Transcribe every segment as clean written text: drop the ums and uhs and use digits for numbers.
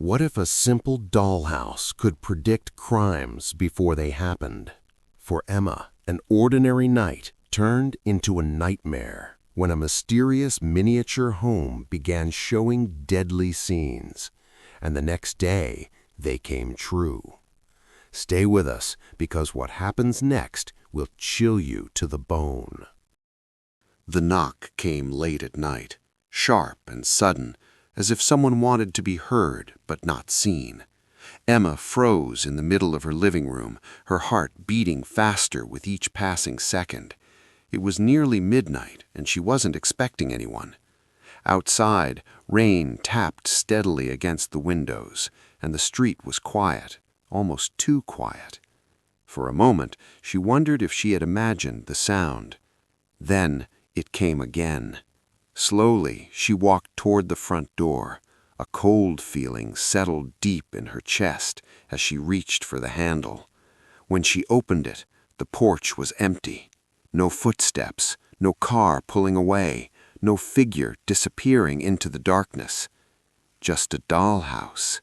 What if a simple dollhouse could predict crimes before they happened? For Emma, an ordinary night turned into a nightmare when a mysterious miniature home began showing deadly scenes, and the next day they came true. Stay with us, because what happens next will chill you to the bone. The knock came late at night, sharp and sudden, as if someone wanted to be heard but not seen. Emma froze in the middle of her living room, her heart beating faster with each passing second. It was nearly midnight, and she wasn't expecting anyone. Outside, rain tapped steadily against the windows, and the street was quiet, almost too quiet. For a moment, she wondered if she had imagined the sound. Then it came again. Slowly, she walked toward the front door. A cold feeling settled deep in her chest as she reached for the handle. When she opened it, the porch was empty. No footsteps, no car pulling away, no figure disappearing into the darkness. Just a dollhouse.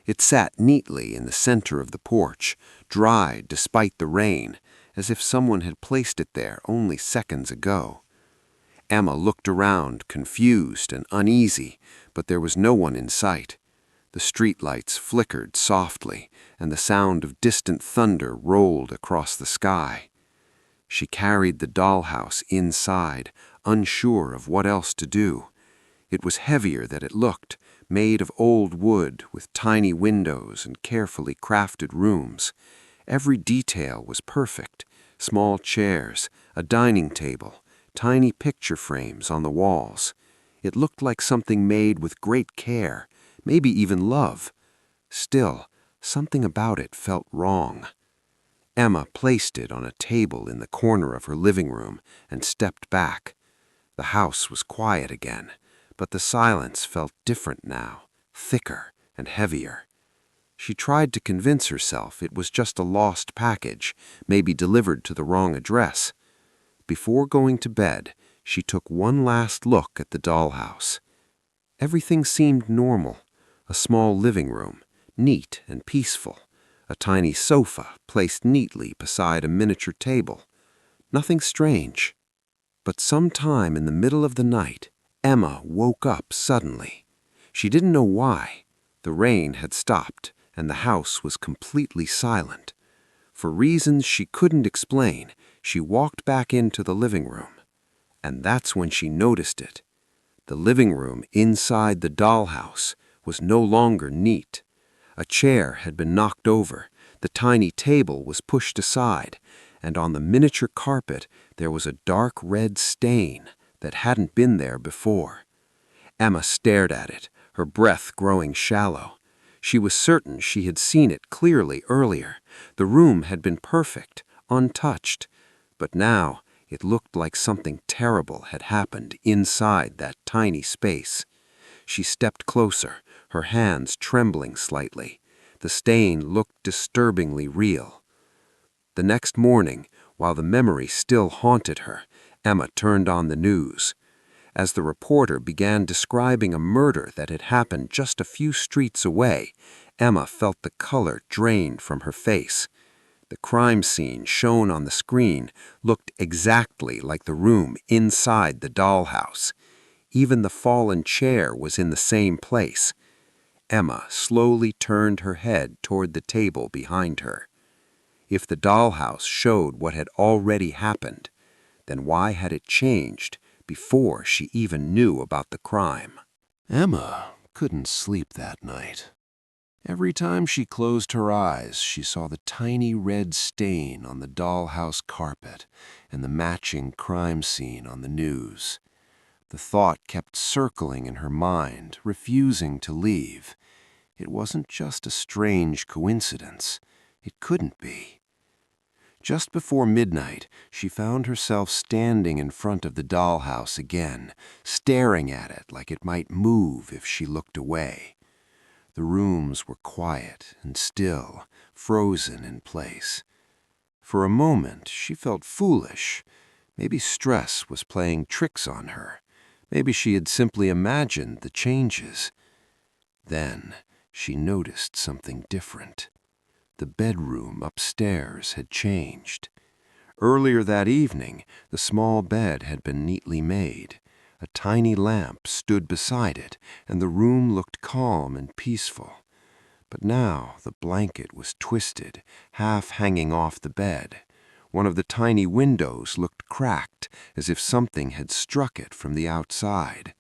It sat neatly in the center of the porch, dry despite the rain, as if someone had placed it there only seconds ago. Emma looked around, confused and uneasy, but there was no one in sight. The streetlights flickered softly, and the sound of distant thunder rolled across the sky. She carried the dollhouse inside, unsure of what else to do. It was heavier than it looked, made of old wood with tiny windows and carefully crafted rooms. Every detail was perfect: small chairs, a dining table, tiny picture frames on the walls. It looked like something made with great care, maybe even love. Still, something about it felt wrong. Emma placed it on a table in the corner of her living room and stepped back. The house was quiet again, but the silence felt different now, thicker and heavier. She tried to convince herself it was just a lost package, maybe delivered to the wrong address. Before going to bed, she took one last look at the dollhouse. Everything seemed normal: a small living room, neat and peaceful, a tiny sofa placed neatly beside a miniature table. Nothing strange. But sometime in the middle of the night, Emma woke up suddenly. She didn't know why. The rain had stopped, and the house was completely silent. For reasons she couldn't explain, she walked back into the living room. And that's when she noticed it. The living room inside the dollhouse was no longer neat. A chair had been knocked over, the tiny table was pushed aside, and on the miniature carpet there was a dark red stain that hadn't been there before. Emma stared at it, her breath growing shallow. She was certain she had seen it clearly earlier. The room had been perfect, untouched. But now it looked like something terrible had happened inside that tiny space. She stepped closer, her hands trembling slightly. The stain looked disturbingly real. The next morning, while the memory still haunted her, Emma turned on the news. As the reporter began describing a murder that had happened just a few streets away, Emma felt the color drained from her face. The crime scene shown on the screen looked exactly like the room inside the dollhouse. Even the fallen chair was in the same place. Emma slowly turned her head toward the table behind her. If the dollhouse showed what had already happened, then why had it changed before she even knew about the crime? Emma couldn't sleep that night. Every time she closed her eyes, she saw the tiny red stain on the dollhouse carpet and the matching crime scene on the news. The thought kept circling in her mind, refusing to leave. It wasn't just a strange coincidence. It couldn't be. Just before midnight, she found herself standing in front of the dollhouse again, staring at it like it might move if she looked away. The rooms were quiet and still, frozen in place. For a moment, she felt foolish. Maybe stress was playing tricks on her. Maybe she had simply imagined the changes. Then she noticed something different. The bedroom upstairs had changed. Earlier that evening, the small bed had been neatly made. A tiny lamp stood beside it, and the room looked calm and peaceful. But now the blanket was twisted, half hanging off the bed. One of the tiny windows looked cracked, as if something had struck it from the outside.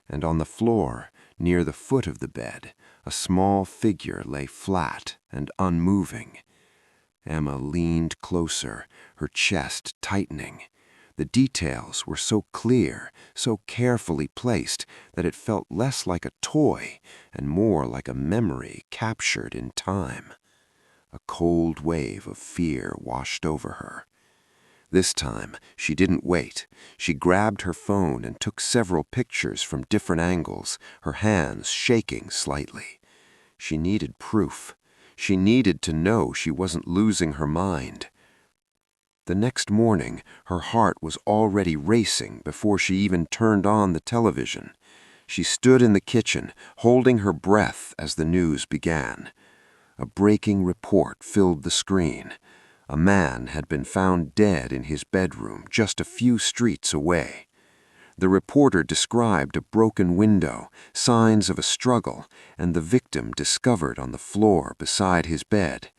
And on the floor, near the foot of the bed, a small figure lay flat and unmoving. Emma leaned closer, her chest tightening. The details were so clear, so carefully placed, that it felt less like a toy and more like a memory captured in time. A cold wave of fear washed over her. This time, she didn't wait. She grabbed her phone and took several pictures from different angles, her hands shaking slightly. She needed proof. She needed to know she wasn't losing her mind. The next morning, her heart was already racing before she even turned on the television. She stood in the kitchen, holding her breath as the news began. A breaking report filled the screen. A man had been found dead in his bedroom just a few streets away. The reporter described a broken window, signs of a struggle, and the victim discovered on the floor beside his bed.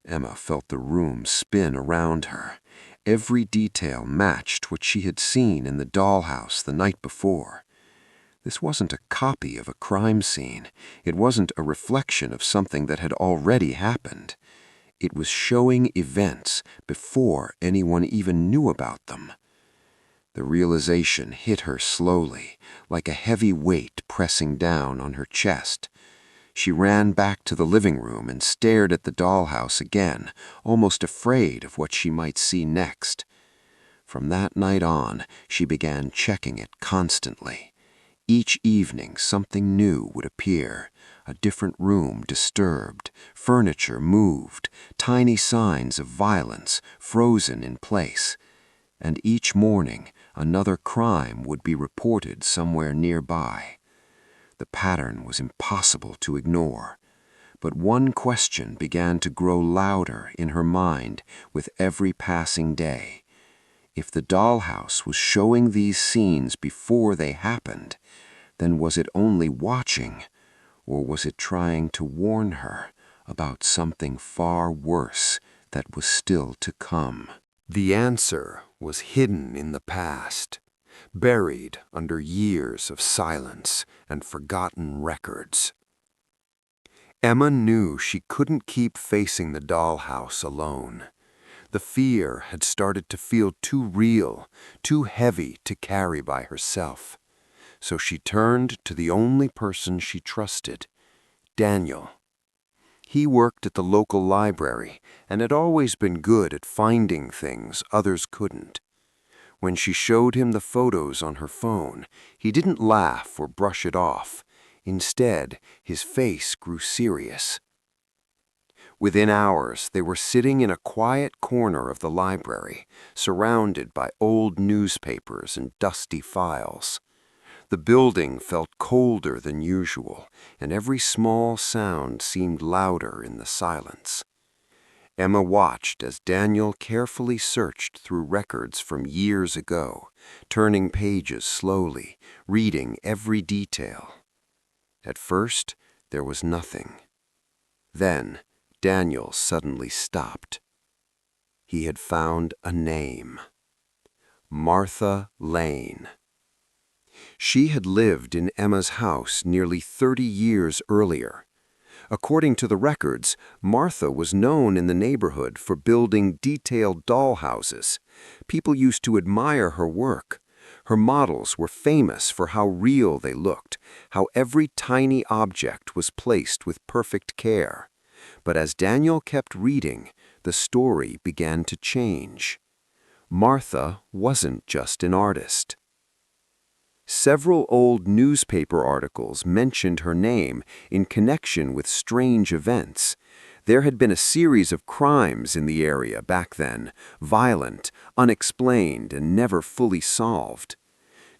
Emma felt the room spin around her. Every detail matched what she had seen in the dollhouse the night before. This wasn't a copy of a crime scene. It wasn't a reflection of something that had already happened. It was showing events before anyone even knew about them. The realization hit her slowly, like a heavy weight pressing down on her chest. She ran back to the living room and stared at the dollhouse again, almost afraid of what she might see next. From that night on, she began checking it constantly. Each evening, something new would appear. A different room disturbed, furniture moved, tiny signs of violence frozen in place. And each morning, another crime would be reported somewhere nearby. The pattern was impossible to ignore. But one question began to grow louder in her mind with every passing day. If the dollhouse was showing these scenes before they happened, then was it only watching, or was it trying to warn her about something far worse that was still to come? The answer was hidden in the past, buried under years of silence and forgotten records. Emma knew she couldn't keep facing the dollhouse alone. The fear had started to feel too real, too heavy to carry by herself. So she turned to the only person she trusted, Daniel. He worked at the local library and had always been good at finding things others couldn't. When she showed him the photos on her phone, he didn't laugh or brush it off. Instead, his face grew serious. Within hours, they were sitting in a quiet corner of the library, surrounded by old newspapers and dusty files. The building felt colder than usual, and every small sound seemed louder in the silence. Emma watched as Daniel carefully searched through records from years ago, turning pages slowly, reading every detail. At first, there was nothing. Then, Daniel suddenly stopped. He had found a name. Martha Lane. She had lived in Emma's house nearly 30 years earlier. According to the records, Martha was known in the neighborhood for building detailed dollhouses. People used to admire her work. Her models were famous for how real they looked, how every tiny object was placed with perfect care. But as Daniel kept reading, the story began to change. Martha wasn't just an artist. Several old newspaper articles mentioned her name in connection with strange events. There had been a series of crimes in the area back then, violent, unexplained, and never fully solved.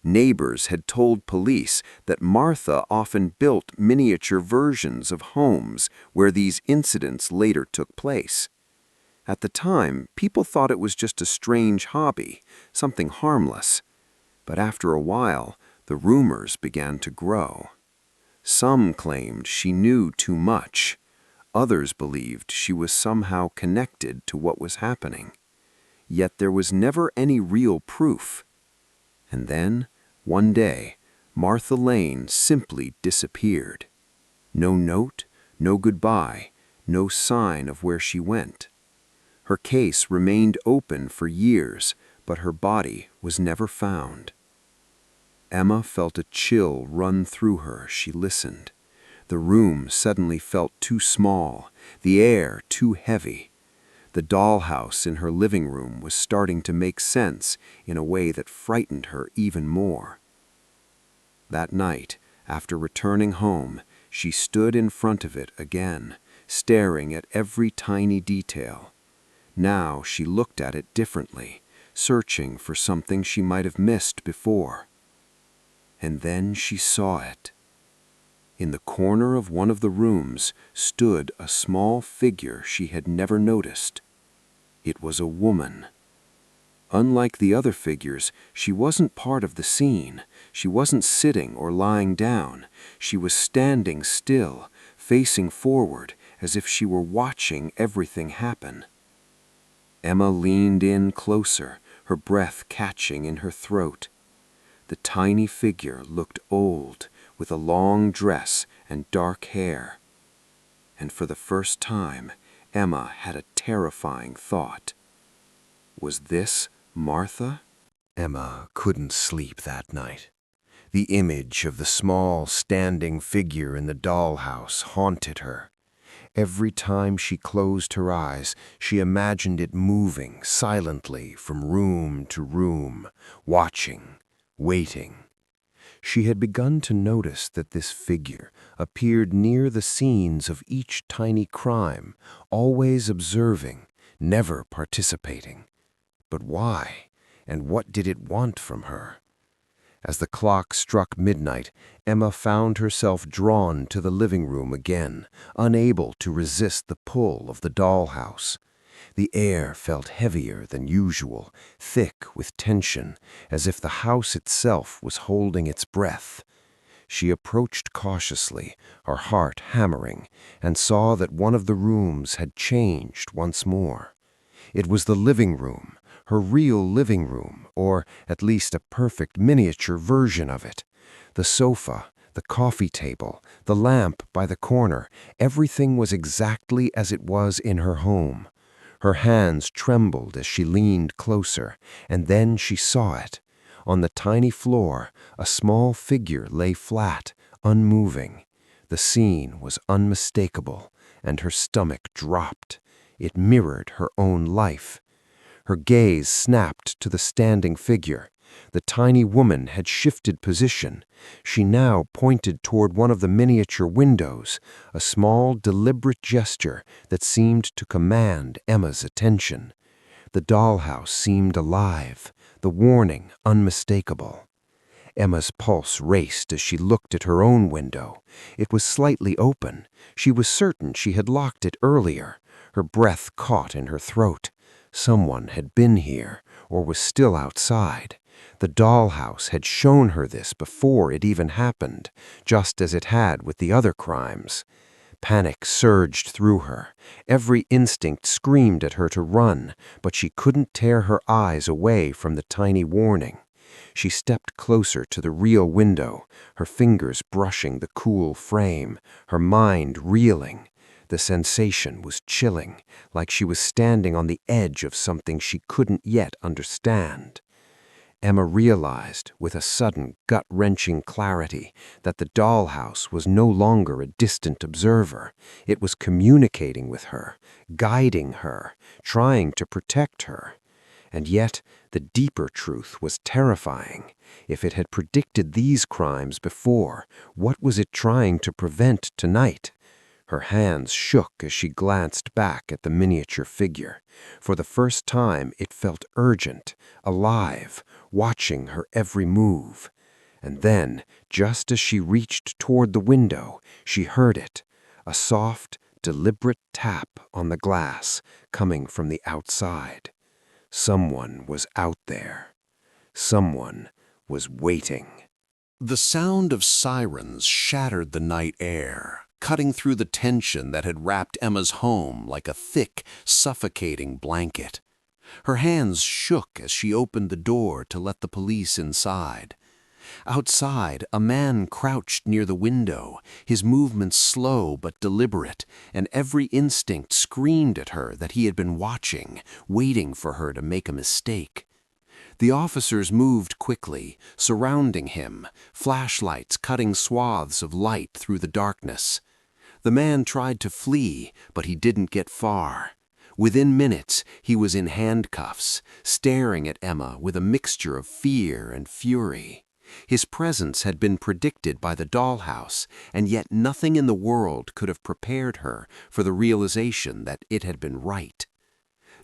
Neighbors had told police that Martha often built miniature versions of homes where these incidents later took place. At the time, people thought it was just a strange hobby, something harmless. But after a while, the rumors began to grow. Some claimed she knew too much. Others believed she was somehow connected to what was happening. Yet there was never any real proof. And then, one day, Martha Lane simply disappeared. No note, no goodbye, no sign of where she went. Her case remained open for years, but her body was never found. Emma felt a chill run through her as she listened. The room suddenly felt too small, the air too heavy. The dollhouse in her living room was starting to make sense in a way that frightened her even more. That night, after returning home, she stood in front of it again, staring at every tiny detail. Now she looked at it differently, searching for something she might have missed before. And then she saw it. In the corner of one of the rooms stood a small figure she had never noticed. It was a woman. Unlike the other figures, she wasn't part of the scene. She wasn't sitting or lying down. She was standing still, facing forward, as if she were watching everything happen. Emma leaned in closer, her breath catching in her throat. The tiny figure looked old, with a long dress and dark hair. And for the first time, Emma had a terrifying thought. Was this Martha? Emma couldn't sleep that night. The image of the small, standing figure in the dollhouse haunted her. Every time she closed her eyes, she imagined it moving silently from room to room, watching, waiting. She had begun to notice that this figure appeared near the scenes of each tiny crime, always observing, never participating. But why? And what did it want from her? As the clock struck midnight, Emma found herself drawn to the living room again, unable to resist the pull of the dollhouse. The air felt heavier than usual, thick with tension, as if the house itself was holding its breath. She approached cautiously, her heart hammering, and saw that one of the rooms had changed once more. It was the living room, her real living room, or at least a perfect miniature version of it. The sofa, the coffee table, the lamp by the corner, everything was exactly as it was in her home. Her hands trembled as she leaned closer, and then she saw it. On the tiny floor, a small figure lay flat, unmoving. The scene was unmistakable, and her stomach dropped. It mirrored her own life. Her gaze snapped to the standing figure. The tiny woman had shifted position. She now pointed toward one of the miniature windows, a small, deliberate gesture that seemed to command Emma's attention. The dollhouse seemed alive, the warning unmistakable. Emma's pulse raced as she looked at her own window. It was slightly open. She was certain she had locked it earlier. Her breath caught in her throat. Someone had been here, or was still outside. The dollhouse had shown her this before it even happened, just as it had with the other crimes. Panic surged through her. Every instinct screamed at her to run, but she couldn't tear her eyes away from the tiny warning. She stepped closer to the real window, her fingers brushing the cool frame, her mind reeling. The sensation was chilling, like she was standing on the edge of something she couldn't yet understand. Emma realized, with a sudden, gut-wrenching clarity, that the dollhouse was no longer a distant observer. It was communicating with her, guiding her, trying to protect her. And yet, the deeper truth was terrifying. If it had predicted these crimes before, what was it trying to prevent tonight? Her hands shook as she glanced back at the miniature figure. For the first time, it felt urgent, alive, watching her every move. And then, just as she reached toward the window, she heard it, a soft, deliberate tap on the glass coming from the outside. Someone was out there. Someone was waiting. The sound of sirens shattered the night air, cutting through the tension that had wrapped Emma's home like a thick, suffocating blanket. Her hands shook as she opened the door to let the police inside. Outside, a man crouched near the window, his movements slow but deliberate, and every instinct screamed at her that he had been watching, waiting for her to make a mistake. The officers moved quickly, surrounding him, flashlights cutting swaths of light through the darkness. The man tried to flee, but he didn't get far. Within minutes, he was in handcuffs, staring at Emma with a mixture of fear and fury. His presence had been predicted by the dollhouse, and yet nothing in the world could have prepared her for the realization that it had been right.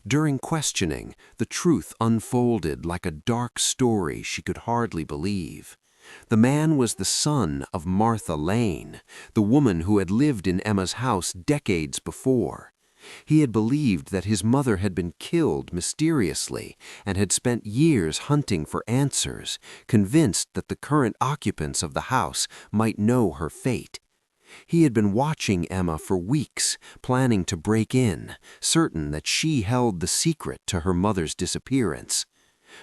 During questioning, the truth unfolded like a dark story she could hardly believe. The man was the son of Martha Lane, the woman who had lived in Emma's house decades before. He had believed that his mother had been killed mysteriously and had spent years hunting for answers, convinced that the current occupants of the house might know her fate. He had been watching Emma for weeks, planning to break in, certain that she held the secret to her mother's disappearance.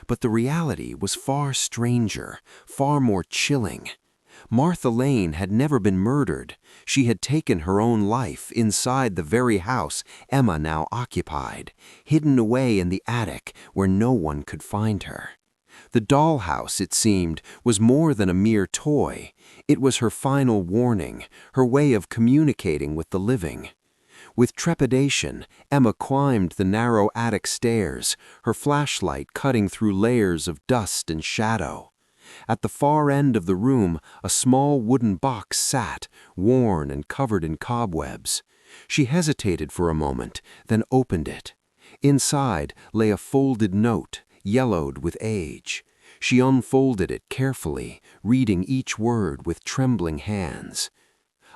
But the reality was far stranger, far more chilling. Martha Lane had never been murdered. She had taken her own life inside the very house Emma now occupied, hidden away in the attic where no one could find her. The dollhouse, it seemed, was more than a mere toy. It was her final warning, her way of communicating with the living. With trepidation, Emma climbed the narrow attic stairs, her flashlight cutting through layers of dust and shadow. At the far end of the room, a small wooden box sat, worn and covered in cobwebs. She hesitated for a moment, then opened it. Inside lay a folded note, yellowed with age. She unfolded it carefully, reading each word with trembling hands.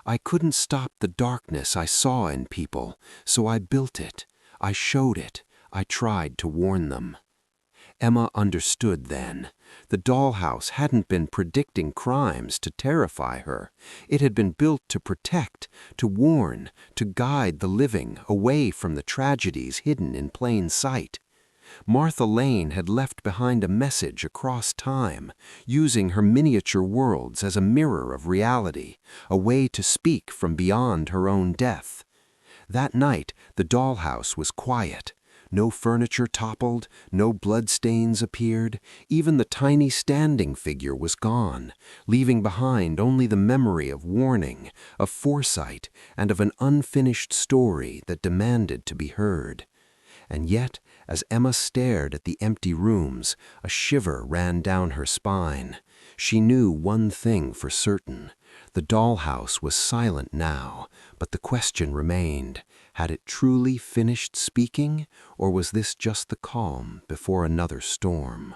"I couldn't stop the darkness I saw in people, so I built it. I showed it. I tried to warn them." Emma understood then. The dollhouse hadn't been predicting crimes to terrify her. It had been built to protect, to warn, to guide the living away from the tragedies hidden in plain sight. Martha Lane had left behind a message across time, using her miniature worlds as a mirror of reality, a way to speak from beyond her own death. That night, the dollhouse was quiet. No furniture toppled, no bloodstains appeared, even the tiny standing figure was gone, leaving behind only the memory of warning, of foresight, and of an unfinished story that demanded to be heard. And yet, as Emma stared at the empty rooms, a shiver ran down her spine. She knew one thing for certain. The dollhouse was silent now, but the question remained. Had it truly finished speaking, or was this just the calm before another storm?